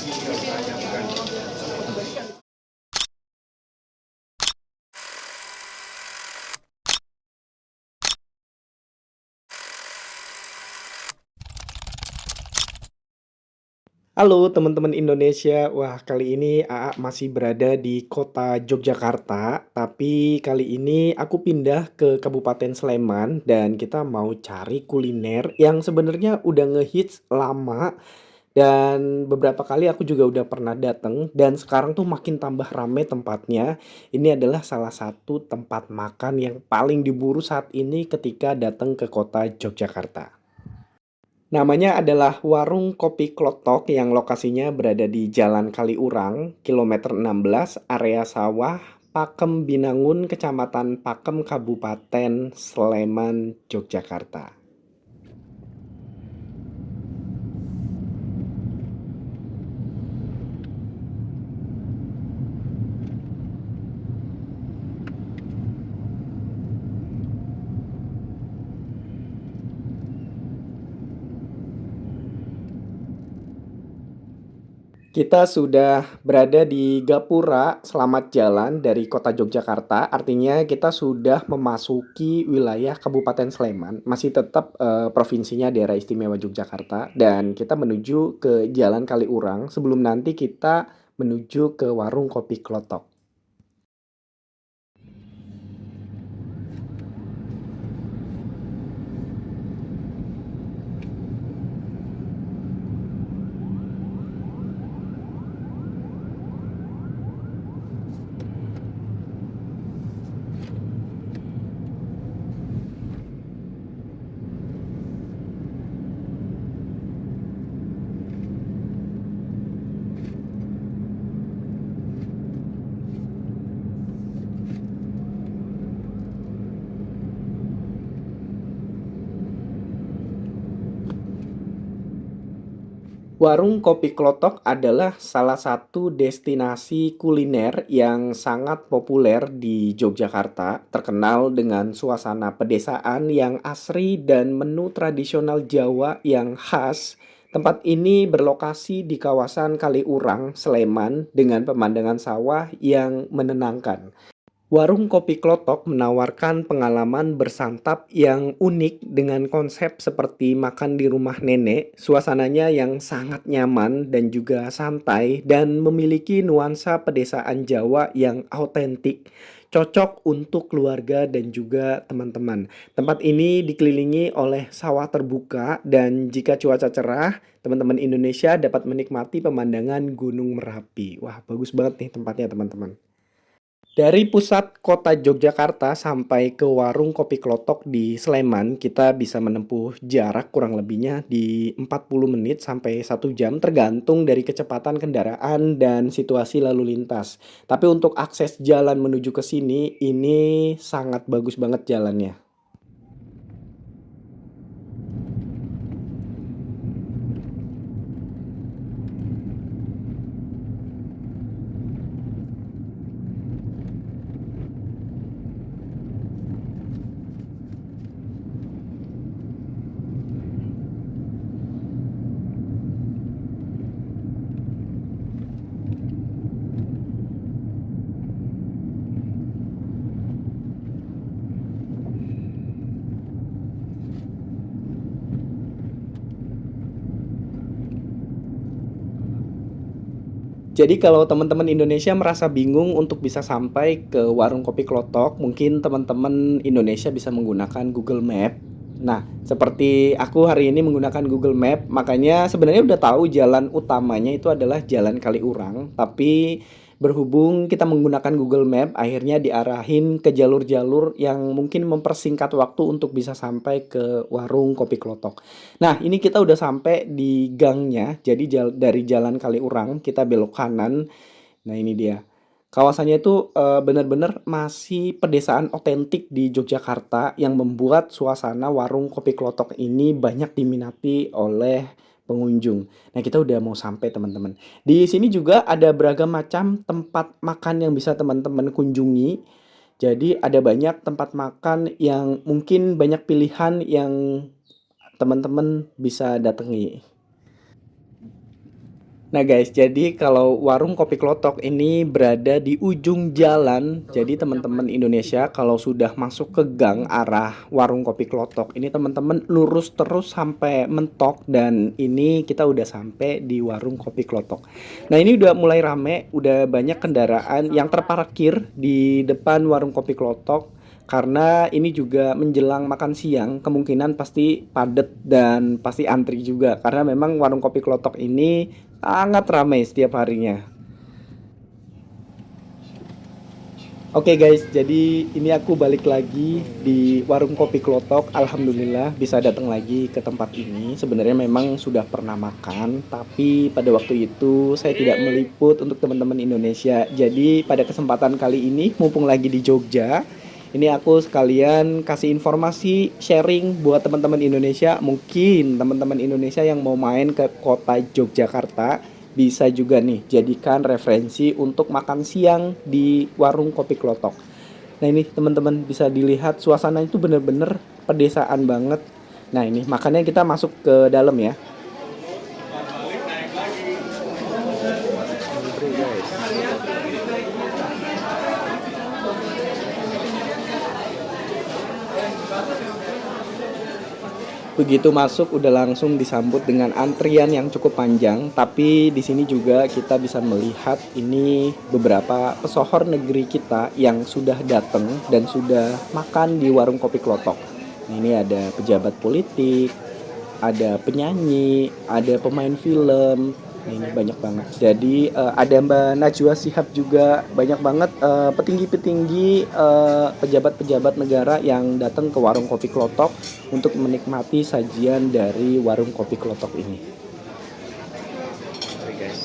Halo teman-teman Indonesia, wah kali ini Aa masih berada di kota Yogyakarta, tapi kali ini aku pindah ke Kabupaten Sleman dan kita mau cari kuliner yang sebenarnya udah ngehits lama dan beberapa kali aku juga udah pernah dateng dan sekarang tuh makin tambah rame tempatnya. Ini adalah salah satu tempat makan yang paling diburu saat ini ketika datang ke kota Yogyakarta. Namanya adalah Warung Kopi Klotok yang lokasinya berada di Jalan Kaliurang, kilometer 16, area sawah, Pakem Binangun, Kecamatan Pakem, Kabupaten Sleman, Yogyakarta. Kita sudah berada di Gapura Selamat Jalan dari kota Yogyakarta, artinya kita sudah memasuki wilayah Kabupaten Sleman, masih tetap provinsinya Daerah Istimewa Yogyakarta, dan kita menuju ke Jalan Kaliurang sebelum nanti kita menuju ke warung kopi Klotok. Warung Kopi Klotok adalah salah satu destinasi kuliner yang sangat populer di Yogyakarta, terkenal dengan suasana pedesaan yang asri dan menu tradisional Jawa yang khas. Tempat ini berlokasi di kawasan Kaliurang, Sleman, dengan pemandangan sawah yang menenangkan. Warung Kopi Klotok menawarkan pengalaman bersantap yang unik dengan konsep seperti makan di rumah nenek, suasananya yang sangat nyaman dan juga santai dan memiliki nuansa pedesaan Jawa yang autentik, cocok untuk keluarga dan juga teman-teman. Tempat ini dikelilingi oleh sawah terbuka dan jika cuaca cerah, teman-teman Indonesia dapat menikmati pemandangan Gunung Merapi. Wah, bagus banget nih tempatnya, teman-teman. Dari pusat kota Yogyakarta sampai ke warung kopi Klotok di Sleman, kita bisa menempuh jarak kurang lebihnya di 40 menit sampai 1 jam tergantung dari kecepatan kendaraan dan situasi lalu lintas. Tapi untuk akses jalan menuju ke sini, ini sangat bagus banget jalannya. Jadi kalau teman-teman Indonesia merasa bingung untuk bisa sampai ke warung kopi Klotok, mungkin teman-teman Indonesia bisa menggunakan Google Map. Nah, seperti aku hari ini menggunakan Google Map, makanya sebenarnya udah tahu jalan utamanya itu adalah Jalan Kaliurang, tapi berhubung kita menggunakan Google Map, akhirnya diarahin ke jalur-jalur yang mungkin mempersingkat waktu untuk bisa sampai ke warung kopi Klotok. Nah, ini kita udah sampai di gangnya. Jadi dari Jalan Kaliurang kita belok kanan. Nah, ini dia. Kawasannya itu benar-benar masih pedesaan otentik di Yogyakarta yang membuat suasana warung kopi Klotok ini banyak diminati oleh pengunjung. Nah, kita udah mau sampai, teman-teman. Di sini juga ada beragam macam tempat makan yang bisa teman-teman kunjungi. Jadi ada banyak tempat makan yang mungkin banyak pilihan yang teman-teman bisa datangi. Nah guys, jadi kalau warung kopi klotok ini berada di ujung jalan. Jadi teman-teman Indonesia kalau sudah masuk ke gang arah warung kopi klotok ini teman-teman lurus terus sampai mentok dan ini kita udah sampai di warung kopi klotok. Nah ini udah mulai rame, udah banyak kendaraan yang terparkir di depan warung kopi klotok. Karena ini juga menjelang makan siang, kemungkinan pasti padat dan pasti antri juga. Karena memang warung kopi klotok ini sangat ramai setiap harinya. Oke guys, jadi ini aku balik lagi di warung kopi Klotok. Alhamdulillah bisa datang lagi ke tempat ini. Sebenarnya memang sudah pernah makan, tapi pada waktu itu saya tidak meliput untuk teman-teman Indonesia. Jadi pada kesempatan kali ini, mumpung lagi di Jogja, ini aku sekalian kasih informasi sharing buat teman-teman Indonesia. Mungkin teman-teman Indonesia yang mau main ke kota Yogyakarta bisa juga nih jadikan referensi untuk makan siang di warung kopi Klotok. Nah ini teman-teman bisa dilihat suasana itu bener-bener pedesaan banget. Nah ini makanya kita masuk ke dalam ya. Begitu masuk udah langsung disambut dengan antrian yang cukup panjang, tapi di sini juga kita bisa melihat ini beberapa pesohor negeri kita yang sudah datang dan sudah makan di warung kopi Klotok. Ini ada pejabat politik, ada penyanyi, ada pemain film. Nah, ini banyak banget. Jadi ada Mbak Najwa Shihab juga, banyak banget petinggi-petinggi pejabat-pejabat negara yang datang ke warung kopi Klotok untuk menikmati sajian dari warung kopi Klotok ini. Oke, guys.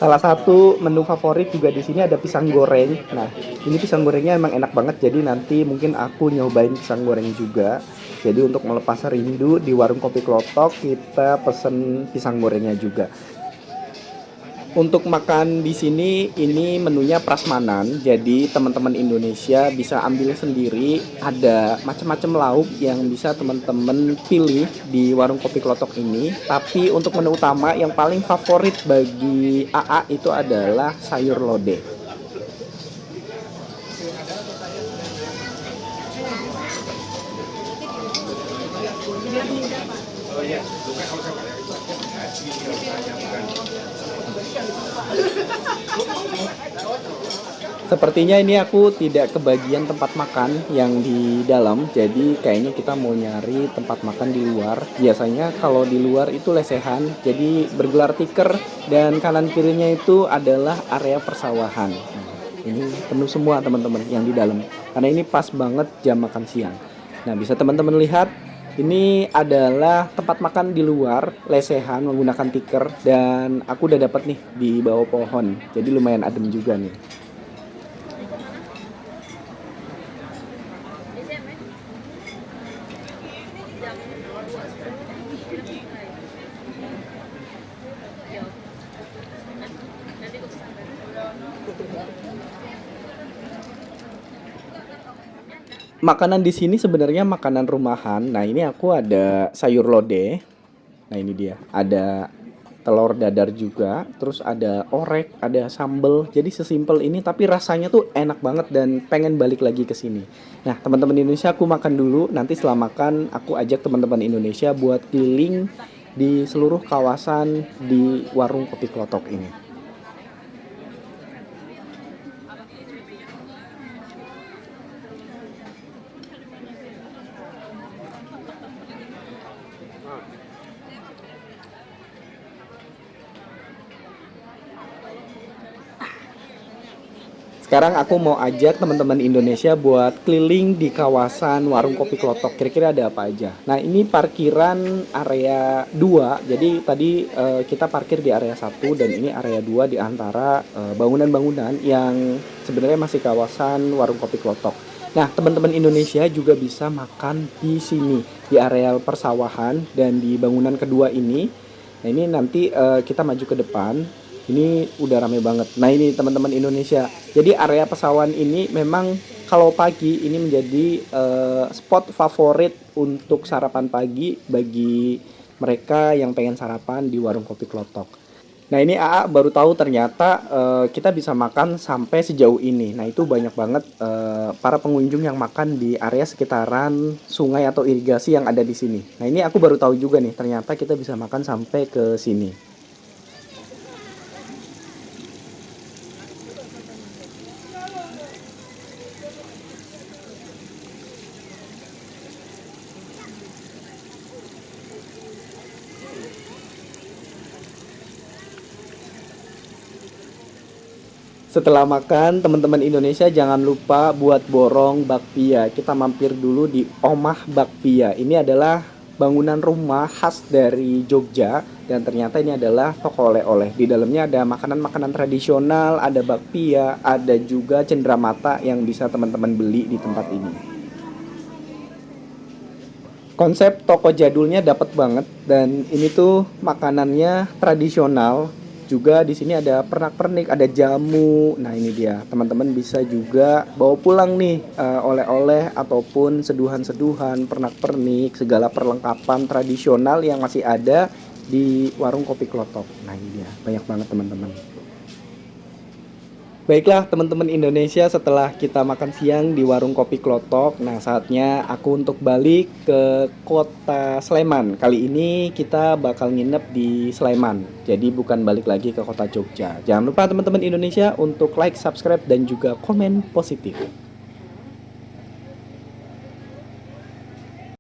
Salah satu menu favorit juga di sini ada pisang goreng. Nah, ini pisang gorengnya emang enak banget. Jadi nanti mungkin aku nyobain pisang goreng juga. Jadi untuk melepas rindu di warung kopi Klotok kita pesen pisang gorengnya juga. Untuk makan di sini ini menunya prasmanan. Jadi teman-teman Indonesia bisa ambil sendiri. Ada macam-macam lauk yang bisa teman-teman pilih di warung kopi Klotok ini. Tapi untuk menu utama yang paling favorit bagi AA itu adalah sayur lodeh. Sepertinya ini aku tidak kebagian tempat makan yang di dalam, jadi kayaknya kita mau nyari tempat makan di luar. Biasanya kalau di luar itu lesehan, jadi bergelar tikar dan kanan kirinya itu adalah area persawahan. Ini penuh semua teman-teman yang di dalam, karena ini pas banget jam makan siang. Nah bisa teman-teman lihat, ini adalah tempat makan di luar, lesehan menggunakan tikar dan aku udah dapat nih di bawah pohon, jadi lumayan adem juga nih. Makanan di sini sebenarnya makanan rumahan. Nah, ini aku ada sayur lodeh. Nah, ini dia. Ada telur dadar juga, terus ada orek, ada sambel. Jadi sesimpel ini tapi rasanya tuh enak banget dan pengen balik lagi ke sini. Nah, teman-teman Indonesia aku makan dulu. Nanti setelah makan aku ajak teman-teman Indonesia buat keliling di seluruh kawasan di warung kopi Klotok ini. Sekarang aku mau ajak teman-teman Indonesia buat keliling di kawasan warung kopi Klotok. Kira-kira ada apa aja? Nah, ini parkiran area 2. Jadi tadi kita parkir di area 1 dan ini area 2 di antara bangunan-bangunan yang sebenarnya masih kawasan warung kopi Klotok. Nah, teman-teman Indonesia juga bisa makan di sini di areal persawahan dan di bangunan kedua ini. Nah, ini nanti kita maju ke depan. Ini udah rame banget. Nah ini teman-teman Indonesia. Jadi area pesawahan ini memang kalau pagi ini menjadi spot favorit untuk sarapan pagi bagi mereka yang pengen sarapan di warung kopi Klotok. Nah ini AA baru tahu ternyata kita bisa makan sampai sejauh ini. Nah itu banyak banget para pengunjung yang makan di area sekitaran sungai atau irigasi yang ada di sini. Nah ini aku baru tahu juga nih ternyata kita bisa makan sampai ke sini. Setelah makan, teman-teman Indonesia jangan lupa buat borong bakpia. Kita mampir dulu di Omah Bakpia. Ini adalah bangunan rumah khas dari Jogja dan ternyata ini adalah toko oleh-oleh. Di dalamnya ada makanan-makanan tradisional, ada bakpia, ada juga cenderamata yang bisa teman-teman beli di tempat ini. Konsep toko jadulnya dapat banget dan ini tuh makanannya tradisional. Juga di sini ada pernak-pernik, ada jamu. Nah, ini dia. Teman-teman bisa juga bawa pulang nih oleh-oleh ataupun seduhan-seduhan, pernak-pernik, segala perlengkapan tradisional yang masih ada di warung kopi Klotok. Nah, ini dia. Banyak banget teman-teman. Baiklah teman-teman Indonesia, setelah kita makan siang di warung kopi Klotok, nah saatnya aku untuk balik ke kota Sleman. Kali ini kita bakal nginep di Sleman, jadi bukan balik lagi ke kota Jogja. Jangan lupa teman-teman Indonesia untuk like, subscribe, dan juga komen positif.